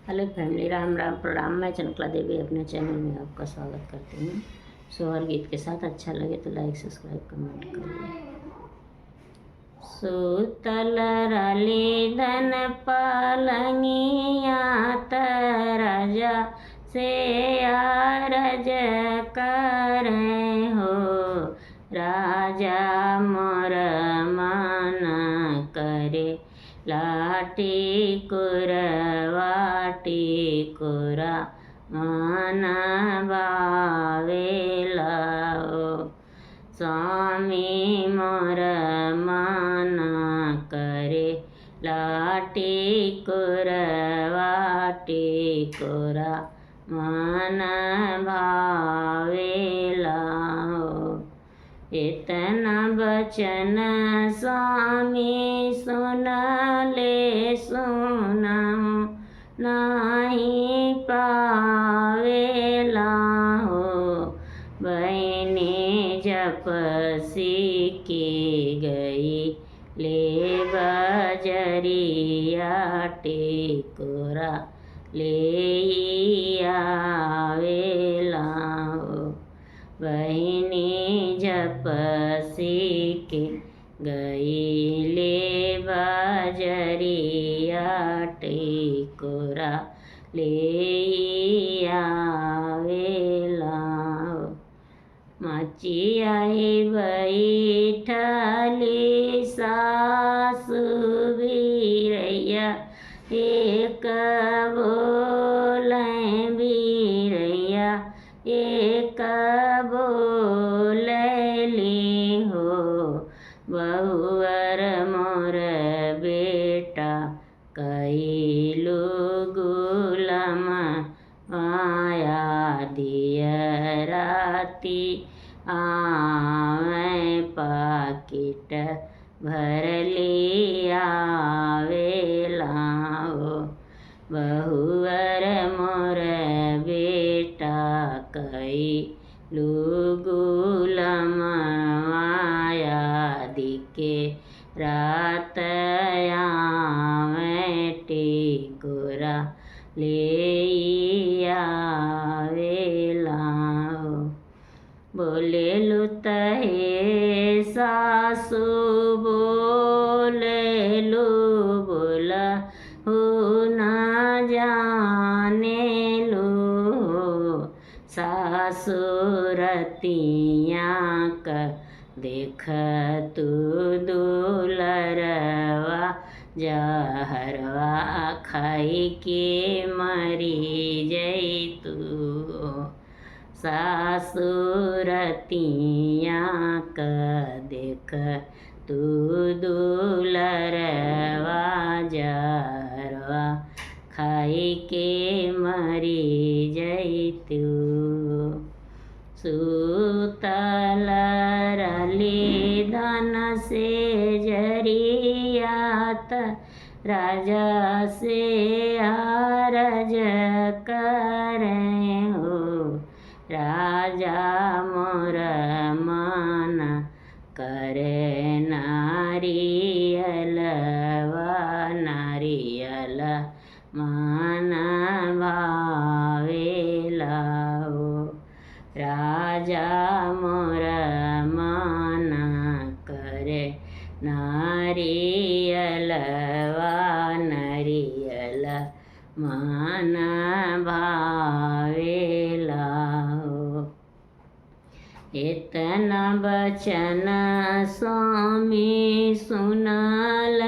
Hello family, Ram Ram प्रणाम। मैं चनकला देवी अपने चैनल में आपका स्वागत करती हूँ। सोहर गीत के साथ अच्छा लगे तो लाइक सब्सक्राइब कमेंट करिए। सूतल रली धन पालंगिया राजा से आरज करें हो, राजा मोर मन करे लाटी कुरा मन भावेला हो। स्वामी मोर मन करे लाटी कुरा मन भावेला हो। इतना बचन स्वामी सुन ले सुनाऊं नहीं पावेला हो। बहनी जप सीखी गई ले बजरिया टिकोरा ले आवेला हो। बहनी जप सीख गई ले बजरिया टिकोरा ले आवेला हो। मचिया बैठली सासु बीरैया एक बोले बीरैया एक बोलली हो। बहुअर मोर बेटा कैलू गुलाम माया दियराती आवे पाकिट भरली आवेला हो। बहुअर मोर बेटा कैलू गुलाम माया दिके रात आवे टिकोरा ले आवेला हो। बोलेलु तहे सासु बोलेलु बोला हो ना जाने लो। सासुरतिया का देख तू दुलरवा जहरवा खाई के मरी जैतू। सासुरतिया का देख तू दुलरवा जहरवा खाई के मरी जैतू। सूतल रली धन से जरियात राजा से आरज करें हो। राजा मोर मन करे नारियल मन भावेला हो। राजा मोर मन करे नारियल मन भावेला हो। इतना बचन स्वामी सुनल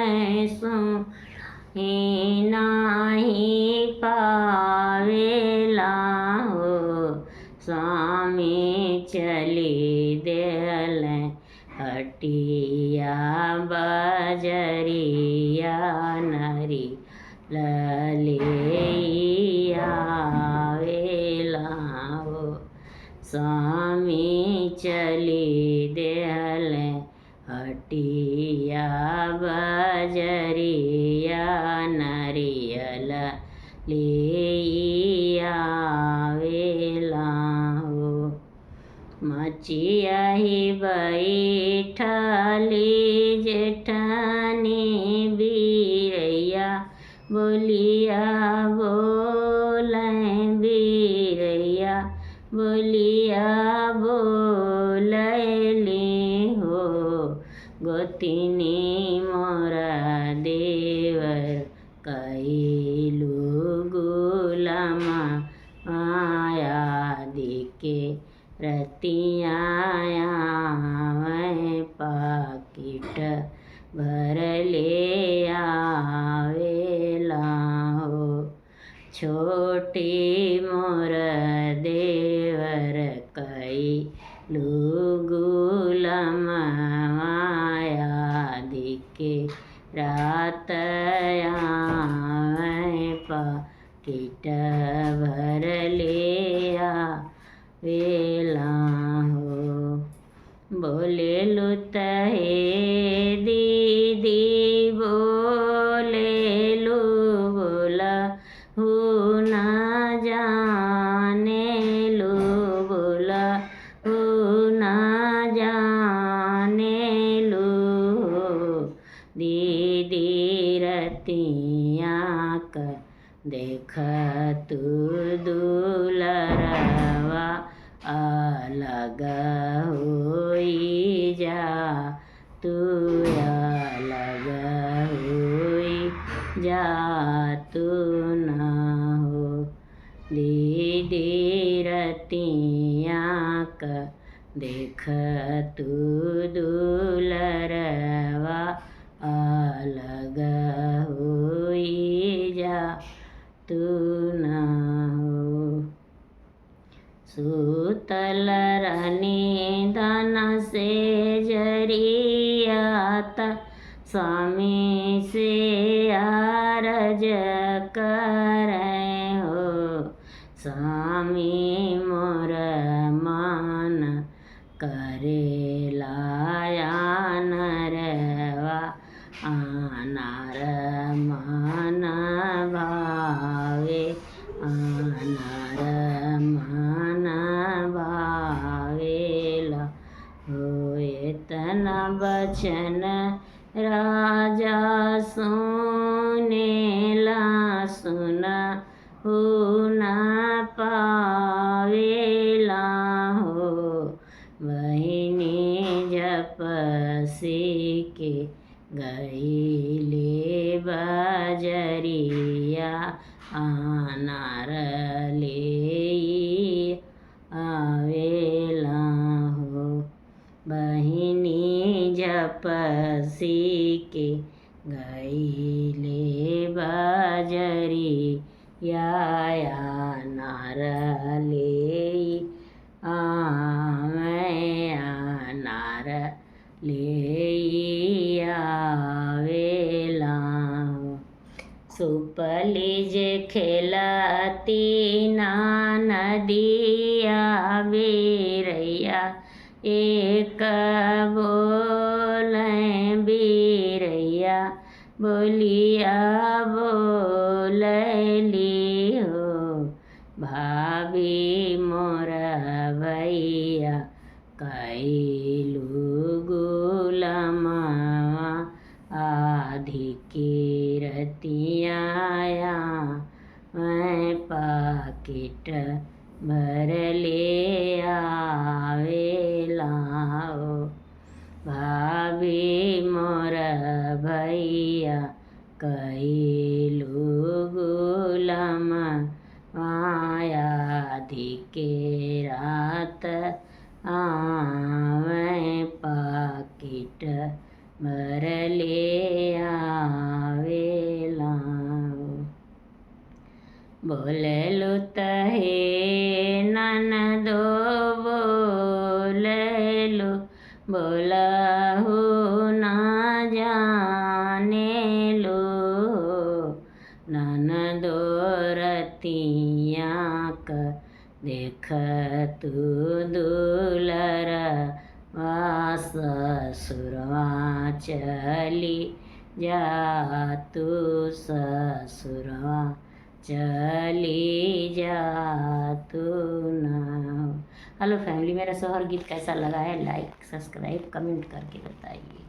ही नाही पावेला हो। स्वामी चली देल हटिया बजरिया नरी लले आवेला हो। स्वामी चली देल हटिया बजरिया नरियल ले आवेला हो। मचिया बैठली जेठानी बीरैया बोलिया बोलिया बोले बीरैया बोलिया बोलैली हो गोतिनी मोरा देवर कैलू गुलामा माया दिके रतियाया मैं पाकिट भर ले आवेला हो छोटी मोर देवर कैलू गुलामा माया दिके रातया मैं पाकिट भर ले आवेला हो बोले लुत हे दीदी बोले लू बोला हो ना जाने लू बोला हो ना जाने लू दीदी रतिया का देख तू दुलरवा अलग होई जा तू अलग होई जा तू ना हो दीदी रतिया का देख तू दुलरवा अलग होई जा तू ना हो सूतल रहनी धन से जरियात स्वामी से आरज करे हो स्वामी मोर मान करे लाया नरवा आनार मान भावे आनार मान भावेला होए तना बचन राजा सुनेला सुना हो ना पावेला हो बहिनी जपसी के गईले बजरिया आनार ले आवेला हो बहिनी जपसी के गईले बजरिया आनार ले आनार ले आवेला हो सुपली जे खेलती ना नदिया बीरैया एक बोले बीरैया बोलिया बोलैली हो भाभी मोर भैया कैलू गुलामा आधी की रतियाया मैं पाकिट भर ले आवेला हो भाभी मोर भैया कैलू गुलामा माया धिके रात मैं पाकिट भर ले आवेला बोललु तहे ननदो बोललु बोलहु ना जाने लो ननदो रतिया का देख तू दुलर वास ससुरवा चली जा तू ससुरवा चली जा तू ना। हेलो फैमिली, मेरा सोहर गीत कैसा लगा है लाइक सब्सक्राइब कमेंट करके बताइए।